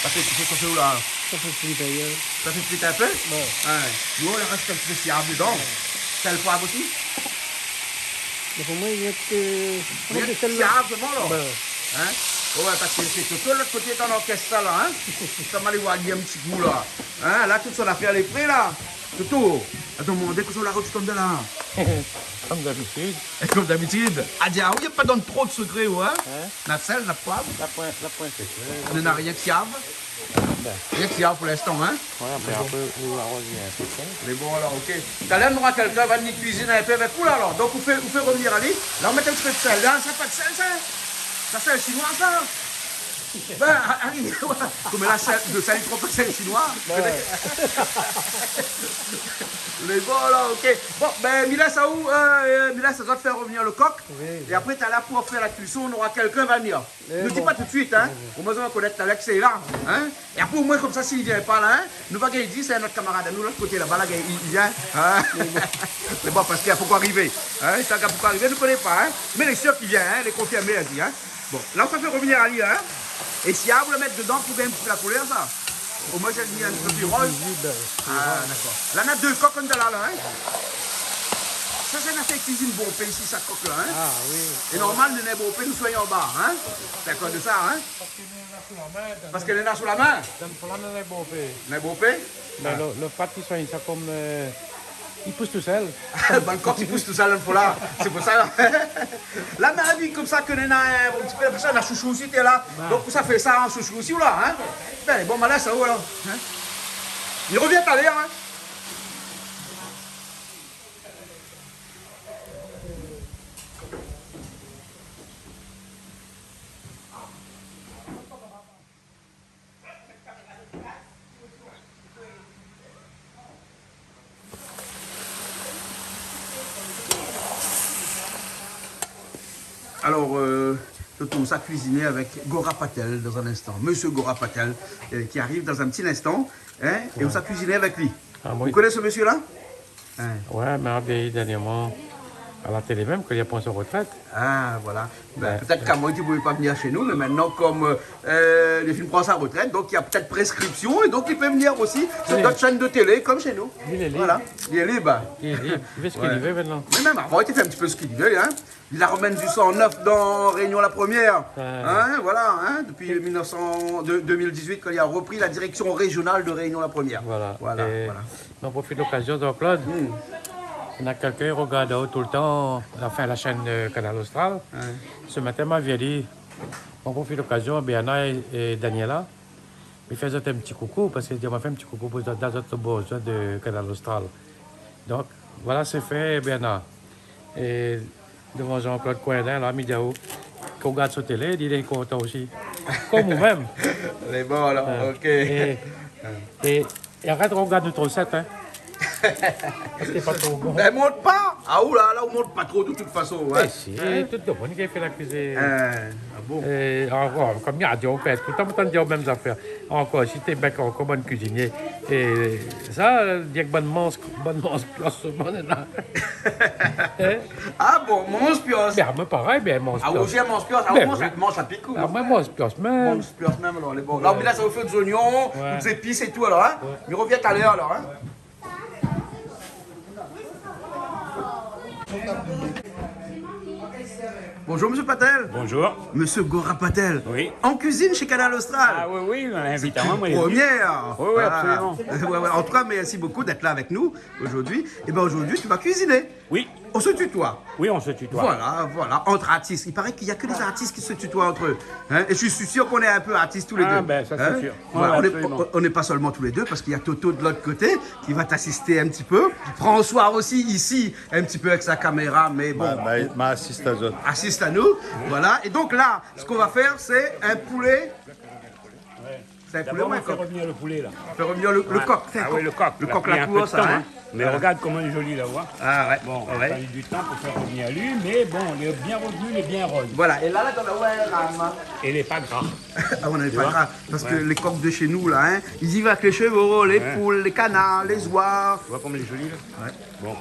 fait chauffer où là? Ça fait frite ailleurs. Ça fait friter un peu? Bon. Ouais. Nous, on reste un petit peu siable dedans. Sel poivre aussi? Mais pour moi, il y a que... Il y a du siable seulement là? Ben, Hein? Ouais, parce que c'est tout l'autre côté dans l'orchestre ça là, hein? Ça m'a allé voir un petit coup là. Hein? Là, toute son affaire est prête là. Tout. Attends, dès que sur la route, tu tombes de là. comme d'habitude. Et comme d'habitude. Ah, dis, il n'y a pas dans trop de secret, ouais? Hein? La sel, la poivre. La pointe c'est clair. On n'a rien que siable. Rien que siable pour l'instant, hein? Ouais, après un peu, vous arrosez un peu ça. Mais bon, alors, ok. Tout à l'heure, nous aura quelqu'un va venir cuisiner un peu avec vous, là, alors. Donc, vous faites revenir Ali. Là, on met un petit peu de sel. Là, ça pas de sel, ça. Ça, c'est chinois, ça. Ben, Ali, comme là, de sel, trop pas de sel chinois. Mais bon, là, ok. Bon, ben, Mila, ça où? Mila, ça doit te faire revenir le coq. Oui. Et après, tu es là pour faire la cuisson, on aura quelqu'un va venir. Ne dis bon. pas tout de suite, hein. Au moins, on va connaître Alex, c'est là. Hein? Et après, au moins, comme ça, s'il vient pas là, hein, nous, pas qu'il dit, c'est notre camarade. Nous, l'autre côté, là-bas, là, il vient. Hein? Mais bon, parce qu'il faut quoi arriver. Hein? C'est un gars pour quoi arriver, je ne connais pas. Hein? Mais les sûrs qui viennent, hein, les confirmés, elle dit. Hein? Bon, là, on fait revenir Ali, hein. Et si vous le mettre dedans pour bien la couleur, ça. Au moins, j'ai mis un peu plus rose. Ah, d'accord. Là, on a deux coques comme là, hein. Ça, c'est une affaire cuisine bon pain ici, ça coque là, hein. Ah oui. Et normal, le nez bon pain, nous soyons en bas, hein. C'est à cause de ça, hein. Parce qu'elle est là sous la main. Dans le plan, on est bon fait. Nez bon pain. Mais le fait qu'il soit ça comme... il pousse tout seul. Ben, le coq, il pousse tout ça, là, là. C'est pour ça. Là, on a vu comme ça que nous avons un petit peu l'impression d'un chouchou aussi, t'es là. Donc, ça fait ça en chouchou aussi, là, hein. Ben, bon, ben là, ça où, alors, hein. Il revient à l'air, hein. Alors, Toto, ça cuisiner avec Gora Patel dans un instant. Monsieur Gora Patel, qui arrive dans un petit instant. Hein, et on s'est cuisiné avec lui. Ah, Vous oui. connaissez ce monsieur-là? Hein. Ouais, mais Abdé, dernièrement, à la télé même, qu'il a pris sa retraite. Ah, voilà. Ben, Ouais. peut-être qu'à moi, tu ne pouvais pas venir chez nous, mais maintenant, comme le film prend sa retraite, donc il y a peut-être prescription, et donc il peut venir aussi sur Oui. d'autres chaînes de télé, comme chez nous. Il est libre. Voilà. Il est libre. Il est libre. Il fait ce qu'il Ouais. veut maintenant. Mais même avant, il fait un petit peu ce qu'il veut, hein. Il la remène du 109 dans Réunion la Première. Hein, voilà, hein, depuis 2018, quand il a repris la direction régionale de Réunion la Première. Voilà. Voilà, Et voilà. on profite de l'occasion, donc Claude. On a quelqu'un qui regarde tout le temps, enfin la chaîne Canal Austral. Ouais. Ce matin, m'a dit, on profite de l'occasion, Béana et Daniela, ils faisaient un petit coucou, parce qu'ils ont fait un petit coucou pour dans notre besoin de Canal Austral. Donc, voilà, c'est fait, Béana. Et devant Jean-Claude Coindin, là, Midiao, qui regarde sur télé, il est content aussi. Comme nous-mêmes. Mais bon, alors, ok. Et arrête de regarder notre recette, hein. Parce que c'est pas trop bon. Elle monte pas. Ah, oula, là, on monte pas trop de toute façon. Ouais, Ouais. si, tout le monde qui fait la cuisine. Ah bon. Et encore, comme il y a dit, on fait tout le temps, on dit les mêmes affaires. Encore, si t'es bien encore bon cuisinier, et ça, dire que bonne place, bonne là. Hein? Ah bon, mange pios. Ben, moi, pareil, ben, mange Ah, aussi, mange pios. Ah, Ben, mange oui. mange à picou. Ah, moi, mange pios, même. Mange pios même, alors, les bons. Là, là, ça vous fait des oignons, Ouais. des épices et tout, alors, hein. Il revient à l'heure, alors, hein. Bonjour, monsieur Patel. Bonjour. Monsieur Gora Patel. Oui. En cuisine chez Canal Austral. Ah oui, oui, on m'a invité à moi, moi, il est venu. Première. Oui, oui, absolument. Ouais, ouais. En tout cas, merci beaucoup d'être là avec nous aujourd'hui. Et bien aujourd'hui, tu vas cuisiner. Oui, On se tutoie. oui, on se tutoie. Voilà, entre artistes. Il paraît qu'il n'y a que les artistes qui se tutoient entre eux. Hein. Et je suis sûr qu'on est un peu artistes tous les Ah, deux. ben, ça, c'est Hein. sûr. Voilà, Ouais, on est- absolument. on n'est pas seulement tous les deux, parce qu'il y a Toto de l'autre côté qui va t'assister un petit peu. François aussi ici, un petit peu avec sa caméra, mais bon, Ma assiste à zone. assiste à nous. Voilà. Et donc là, ce qu'on va faire, c'est un poulet. C'est un poulet D'abord, ou un on fait coq? revenir le poulet, là. On fait revenir le coq. C'est un Ah oui, le coq. Le Il a coq, pris la un peu cour, de ça. temps, Hein. hein. Mais regarde comment il est joli, là, vois. Ah ouais. Bon, il ouais. a fallu du temps pour faire revenir lui, mais bon, il est bien revenu, il est bien rose. Voilà. Et là, on a ouais, rame. Et il n'est pas gras. Ah, on n'avait pas vois? grave, parce que les coqs de chez nous, là, hein, ils y vont avec les chevaux, les Ouais. poules, les canards, les oies. Tu vois comme il est joli, là. Ouais. Bon,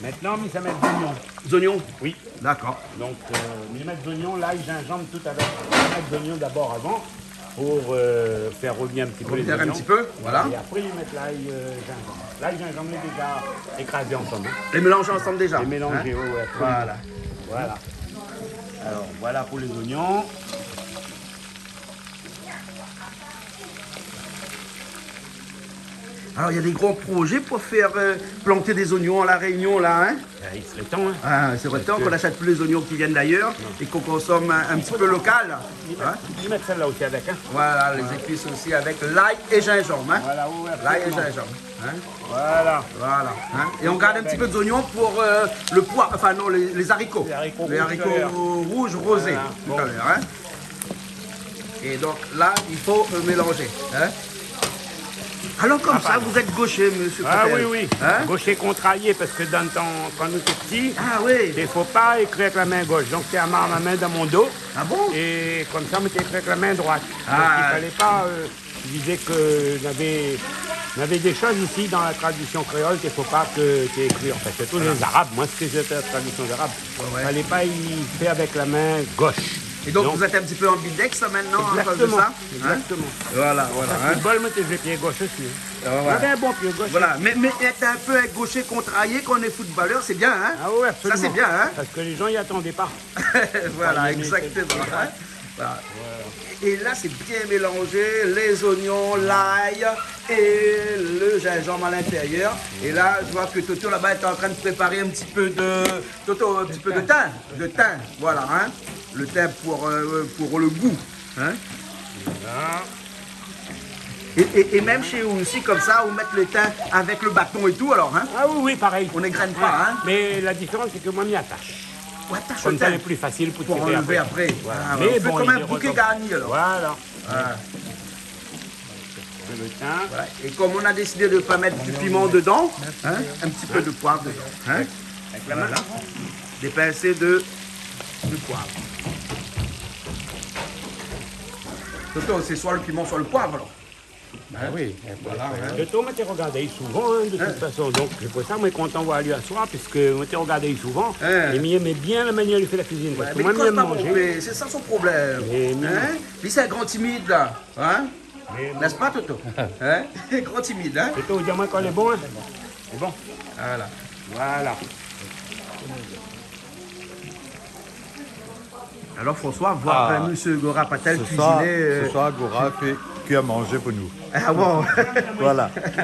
maintenant, on va mettre d'oignons. Les oignons. Oui. D'accord. Donc, on va mettre d'oignons, l'ail, gingembre, tout avec. On va mettre d'oignons d'abord avant. pour faire revenir un petit peu les Faire un oignons. petit peu, voilà. Et après, ils mettent l'ail gingembre. L'ail gingembre est déjà écrasé ensemble. Hein. Les mélanger ensemble déjà. Et mélanger, hein. ouais, Voilà. Voilà. Alors, voilà pour les oignons. Alors, il y a des grands projets pour faire planter des oignons à La Réunion, là. Hein? Il serait temps, hein. Ah, c'est vrai temps qu'on n'achète plus les oignons qui viennent d'ailleurs et qu'on consomme un petit peu local. Hein? Ils mettent celle-là aussi avec, hein. Voilà, les épices aussi avec l'ail et gingembre. Hein? Voilà, ouais, L'ail et absolument. gingembre. Hein? Voilà. Voilà. Hein? Et on garde un petit peu d'oignons pour le pois, enfin non, les haricots. Les haricots rouges, rouges rosés Voilà, tout bon. à l'heure. Hein? Et donc là, il faut mélanger. Hein? Alors comme ça, vous êtes gaucher, monsieur Ah Cotel. oui, oui. Hein? Gaucher contrarié, parce que dans le temps, quand nous étions petits, Ah oui. il ne faut pas écrire avec la main gauche. Donc, c'est à ma main dans mon dos. Ah bon? Et comme ça, on était écrit avec la main droite. Donc, Ah. il ne fallait pas. Je disais que on avait des choses ici dans la tradition créole qu'il ne faut pas que tu écris. En fait, c'est tous les Arabes. Moi, c'était la tradition arabe. Il ne fallait pas y faire avec la main gauche. Et donc, vous êtes un petit peu ambidex maintenant à cause de Exactement. ça? Hein? Exactement. Voilà, voilà. Le Hein? football, moi, j'ai pied gauche aussi. Ah, On voilà. avait un bon pied gauche. Voilà, mais être un peu un gaucher contrarié quand on est footballeur, c'est bien, hein? Ah ouais, absolument. Ça, c'est bien, hein? Parce que les gens n'y attendaient pas. Voilà, Ouais, mais exactement. Hein? Voilà. Et là, c'est bien mélangé, les oignons, l'ail et le gingembre à l'intérieur. Et là, je vois que Toto là-bas est en train de préparer un petit peu de Toto, un petit peu de thym, voilà, hein. Le thym pour le goût, hein. Voilà. Et même chez vous aussi, comme ça, vous mettez le thym avec le bâton et tout, alors, hein. Ah oui, oui, pareil. On n'égrène pas, hein. Mais la différence, c'est que moi, m'y attache. Ouais, attache Comme le ça, thym c'est plus facile pour pour tirer enlever après. Voilà. Ah, Mais on fait bon, comme il un est bouquet retombé. garni, alors. Voilà. Ah. Le thym. Voilà. Et comme on a décidé de ne pas mettre du piment dedans, hein, un petit peu de poivre dedans. Hein, Avec la main. voilà. Des pincées de poivre. Toto, c'est soit le piment, soit le poivre alors. Ah oui. Voilà. Hein. Le thym, moi, t'ai regardé souvent, hein, de toute façon. Donc, c'est pour ça, moi, content voir lui à soir, puisque moi, t'ai regardé souvent. Hein. Et m'y aimait bien la manière de faire la cuisine. Parce Ouais, que mais moi, il m'y aime cause pas manger. manger, c'est ça son problème. Et Hein. Lui, c'est un grand timide, là. Hein? Mais N'est-ce pas, Toto? Hein? Grand timide, hein? Toto, dis-moi quand il est bon, hein. C'est bon. Voilà. Voilà. Alors, François, voir Ah. M. Gora Patel Ce soir, cuisiner. ce soir, Gora fait que à manger pour nous. Ah bon? Voilà. Il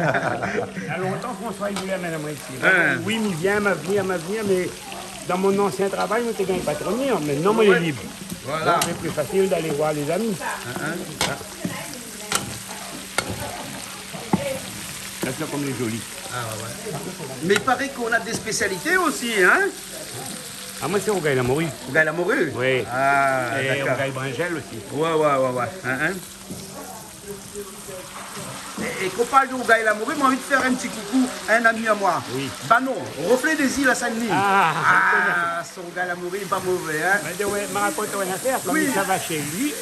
y a longtemps, François, il voulait amener moi ici. Hein. Oui, il vient, m'a venir, mais dans mon ancien travail, je ne pas trop venir. Maintenant, moi, il est libre. Voilà. Donc, c'est plus facile d'aller voir les amis. C'est comme les jolis. Mais il paraît qu'on a des spécialités aussi, hein? Ah, moi, c'est Rogaille la morue. Vous gagnez la morue? Oui. Ah, Et d'accord. Rogaille Bringel aussi. Ouais. Hein? Et qu'on parle de Ougaï la morue, j'ai envie de faire un petit coucou à un ami à moi. Oui. Banon, reflet des îles à Saint-Denis. Ah, son Ougaï la morue, il n'est pas mauvais, hein? Mais me raconte une affaire, comme Oui. ça va chez lui,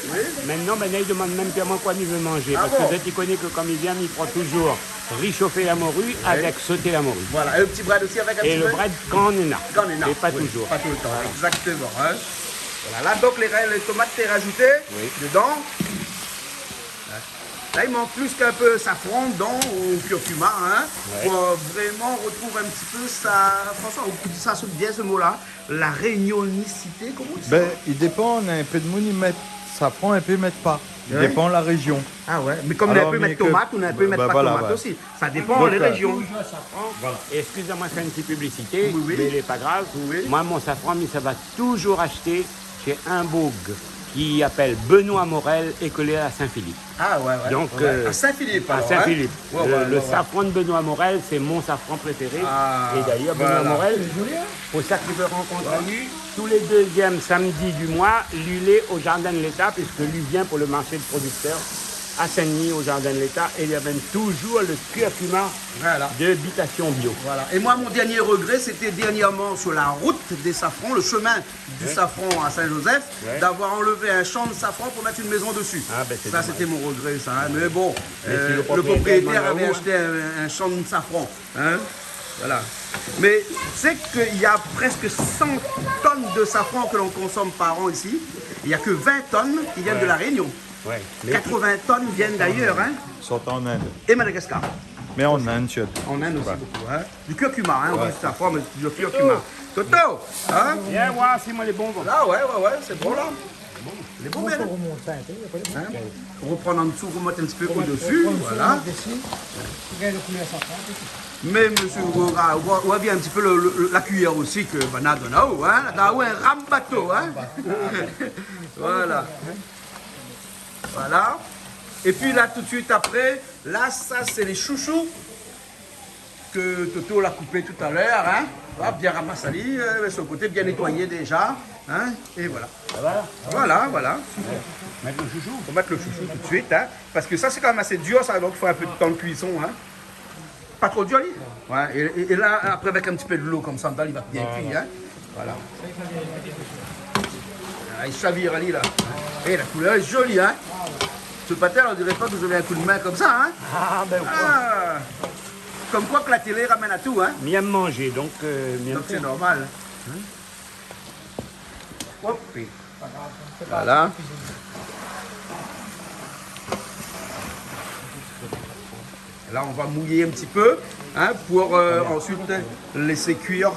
maintenant, il demande même plus à moi quoi il veut manger. Ah parce bon? que dès qu'il connaît que comme il vient, il prend toujours réchauffer la morue avec sauter la morue. Voilà, et le petit bread aussi avec un Et petit le peu. bread quand on en a. Quand on est là. Et pas Oui, toujours. Pas tout le temps, exactement. Hein? Voilà, là, donc, les tomates, t'es rajoutées dedans. Là, il manque plus qu'un peu safran dedans au curcuma, hein, pour vraiment retrouver un petit peu ça. François, on dit ça sonne bien ce mot-là. La réunionicité, comment on dit ça? Ben, il dépend, on a un peu de monde, ils mettent safran, un peu ils mettent pas. Il Ouais. dépend de la région. Ah ouais, mais comme on Alors, a un peu mais mettre que- tomate, on a un peu mettre bah, pas voilà, tomate ouais. aussi. Ça dépend Donc, des régions. Et excusez-moi de faire une petite publicité, Oui, oui. mais elle n'est pas grave. Oui. Moi, mon safran, mais ça va toujours acheter chez un bourg qui appelle Benoît Morel et que l'est à Saint-Philippe. Ah ouais. Donc, à Saint-Philippe, À alors, Saint-Philippe. hein. Ouais, Le ouais. safran de Benoît Morel, c'est mon safran préféré. Ah, et d'ailleurs, voilà. Benoît Morel, pour ça qu'il veut rencontrer lui, tous les deuxièmes samedis du mois, lui est au Jardin de l'État, puisque lui vient pour le marché de producteurs à Saint-Denis, au Jardin de l'État, et il amène toujours le curcuma Voilà. d'habitation bio. Voilà. Et moi, mon dernier regret, c'était dernièrement sur la route des safrans, le chemin du safran à Saint-Joseph, Ouais. d'avoir enlevé un champ de safran pour mettre une maison dessus. Ah, ben, c'est ça, dommage. c'était mon regret, ça. Hein. Mais bon, Mais si le le propriétaire propriétaire demande avait à acheté un champ de safran. Hein. Voilà. Mais tu sais qu'il y a presque 100 tonnes de safran que l'on consomme par an ici. Il n'y a que 20 tonnes qui viennent de la Réunion. Ouais. Mais 80 tonnes viennent d'ailleurs, hein, Sont en Inde. et Madagascar. Mais en Inde, tu as En Inde aussi beaucoup, hein. Du curcuma, hein, on dit ça, mais du curcuma. Toto, hein. viens voir si moi les bonbons. Là, ouais, c'est bon là. Les bons, bien. Hein? On reprend en dessous, on remonte un petit peu au-dessus, voilà. Mais monsieur Gora, on va bien un petit peu la cuillère aussi que Bana donne à vous, hein. Là, un rambato, hein. Voilà. Voilà. Et puis là, tout de suite après, là, ça, c'est les chouchous que Toto l'a coupé tout à l'heure, hein. Voilà, bien ramassali, sur le côté, bien nettoyé déjà, hein. Et voilà. Voilà. Mettre le chouchou. On va mettre le chouchou tout de suite, hein. Parce que ça, c'est quand même assez dur, ça, donc il faut un peu de temps de cuisson, hein. Pas trop dur, lui. Ouais, et là, après, avec un petit peu de l'eau comme ça, il va bien cuire, hein. Voilà. Ah, il chavire, Ali, là. Et la couleur est jolie, hein. Ce pâté, on dirait pas que vous avez un coup de main comme ça, hein. Ah, ben ouais. Ah. Comme quoi que la télé ramène à tout, hein. Miam manger, donc miam Donc c'est faire. normal. Hein. Hop. Voilà. Là, on va mouiller un petit peu, hein, pour ensuite laisser cuire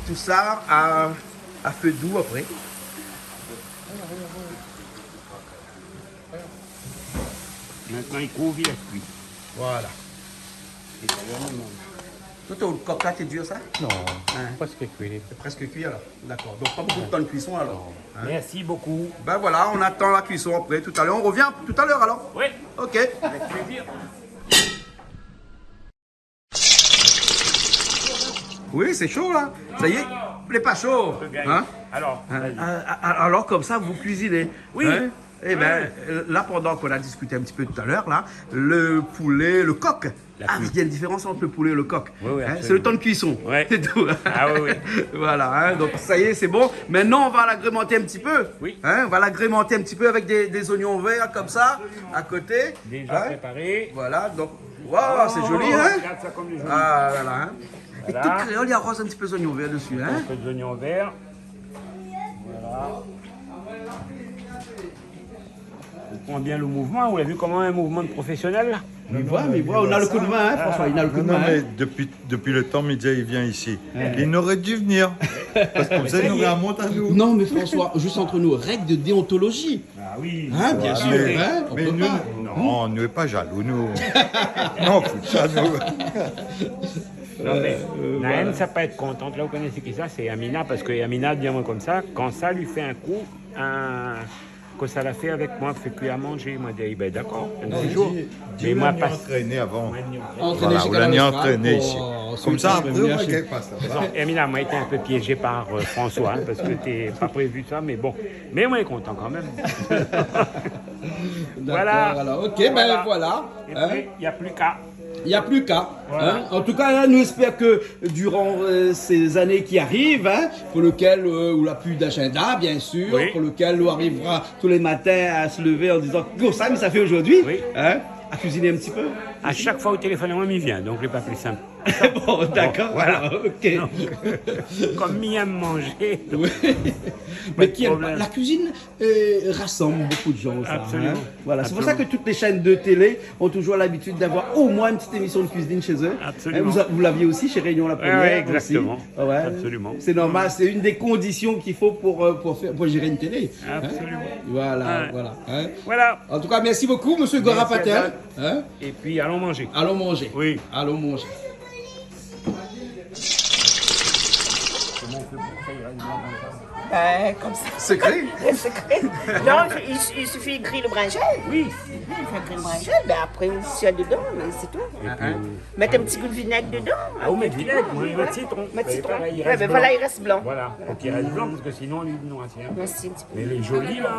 tout ça à feu doux après. Maintenant, il couvre, il a cuit. Voilà. Toi, ton coq là, t'es dur ça? Non, Hein. presque cuit. C'est presque cuit alors. D'accord. Donc pas beaucoup de temps de cuisson alors. Hein. Merci beaucoup. Ben voilà, on attend la cuisson après tout à l'heure. On revient tout à l'heure alors. Oui, Ok. avec plaisir. Oui, c'est chaud là. Ça y est, il n'est pas chaud. Hein? Alors, vas-y. Alors comme ça, vous cuisinez. Oui. Hein? Eh bien, là, pendant qu'on a discuté un petit peu tout à l'heure, là, le poulet, le coq. Ah, il y a une différence entre le poulet et le coq. Oui, oui, Hein, absolument. c'est le temps de cuisson. Ouais. C'est tout. Ah oui, oui. Voilà, hein, donc ça y est, c'est bon. Maintenant, on va l'agrémenter un petit peu. Oui. Hein, on va l'agrémenter un petit peu avec des oignons verts comme ça, à côté. Déjà Hein. préparé. Voilà, donc, waouh, c'est joli, hein. Regarde ça comme les jolis. Ah, voilà, hein. Et Voilà. tout créole, il arrose un petit peu d'oignons verts dessus, hein. Un peu d'oignons verts. Voilà. On prend bien le mouvement. Vous avez vu comment un mouvement de professionnel là? Mais voilà, on a le coup de main, hein, François, il a le coup Non, de non, main. mais Hein. depuis le temps, Midja, il vient ici. Il n'aurait dû venir. Parce que ça, il aurait un monte à nous. Non, mais François, juste entre nous, règle de déontologie. Ah oui. Hein, bien sûr, Mais, hein, on mais peut nous, pas. non, nous n'est pas jaloux, nous. Non, fout ça, nous. Non, mais Naël, ça peut être contente. Là, vous connaissez qui ça? C'est Amina, parce que Amina, dis-moi comme ça, quand ça lui fait un coup, que ça l'a fait avec moi, fait cuire à manger, moi, je dis, ben d'accord, un jour. Mais moi, pas. entraîné avant. Entraîné Voilà, chez on l'a mis Canal entraîné Austral ici. pour Comme ça, ensuite après, on revenir va chez- quelque part, ça. Bon, Amina, moi, été un peu piégé par François, hein, parce que t'es pas prévu ça, mais bon. Mais moi, il est content quand même. Voilà. Voilà, ok, ben voilà. Et Hein. puis, il n'y a plus qu'à. Il n'y a plus qu'à. Voilà. Hein. En tout cas, là, nous espérons que durant ces années qui arrivent, hein, pour lesquelles on n'a plus d'agenda, bien sûr, Oui. pour lesquelles on arrivera tous les matins à se lever en disant « ça, mais ça fait aujourd'hui Oui. hein, à cuisiner un petit peu. À chaque fois au téléphone, moi, il vient, donc il n'est pas plus simple. Bon, d'accord, voilà. ok. Comme Miam manger. donc, Oui. pas Mais de qui aime pas. problème. La cuisine rassemble beaucoup de gens. Ça, Absolument. hein. Voilà. C'est pour ça que Absolument. toutes les chaînes de télé ont toujours l'habitude d'avoir au moins une petite émission de cuisine chez eux. Absolument. Vous l'aviez aussi chez Réunion la Première. ouais, exactement. aussi. Ouais. Absolument. C'est normal. C'est une des conditions qu'il faut pour gérer une télé. hein. Absolument. Voilà, Ouais. voilà. hein. Voilà. En tout cas, merci beaucoup, Monsieur Gora Merci à Patel. Hein. Et puis, allons manger. Allons manger. Oui. Allons manger. Comme ça. Secret. Secret. Non, il suffit de griller le brinjel. Oui. Il faut griller le brinjel, ben après on tient dedans, et c'est tout. Mettre un petit coup de vinaigre dedans. Ah, vous mettez vinaigre, moi, je mets citron. Mettre C'est citron. pareil, il Ouais, reste ben blanc. voilà, il reste blanc. Voilà, faut qu'il reste blanc, parce que sinon, on lui noircit. hein. Merci un petit peu. Mais les jolis, là.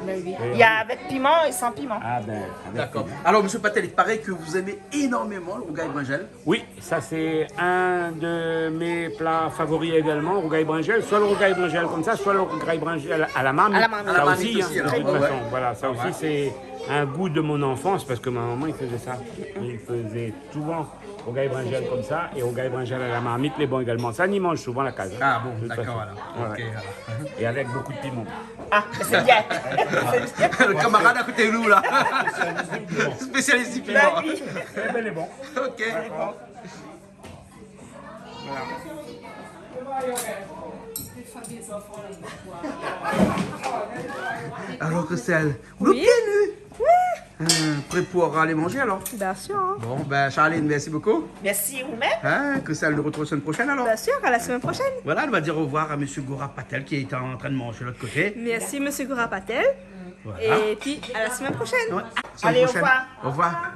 Ben oui. Il y a avec piment et sans piment. Ah, ben. avec D'accord. plaisir. Alors, Monsieur Patel, il paraît que vous aimez énormément le rougail brinjel. Oui, ça, c'est un de mes plats favoris également, rougail bringel. Soit le rougail bringel comme ça, soit le rougail bringel à la marmite. À la marmite. Ça À la aussi, marmite hein, aussi, de alors. toute Ouais, façon. ouais. Voilà, ça aussi, un goût de mon enfance, parce que ma maman, il faisait ça. Il faisait souvent au gaille bringel comme ça, et au gaille bringel à la marmite, les bons également. Ça, on y mange souvent la case. Ah bon, De toute d'accord, façon. alors. Ok, Ouais. alors. Et avec beaucoup de piment. Ah, c'est bien. Le camarade à côté de nous, là. Spécialiste du piment. Bah oui. Eh ben, il est bon. Ok. Alors, Christelle, vous Oui. prêt pour aller manger alors? Bien sûr, hein. Bon, ben Charline, merci beaucoup. Merci vous-même. Hein, Christelle, nous retrouvons la semaine prochaine alors. Bien sûr, à la semaine prochaine. Voilà, elle va dire au revoir à Monsieur Gora Patel qui est en train de manger de l'autre côté. Merci, Monsieur Gourapatel. Voilà. Et puis, à la semaine prochaine. Ouais. Allez, au Semaine prochaine. revoir. Au revoir.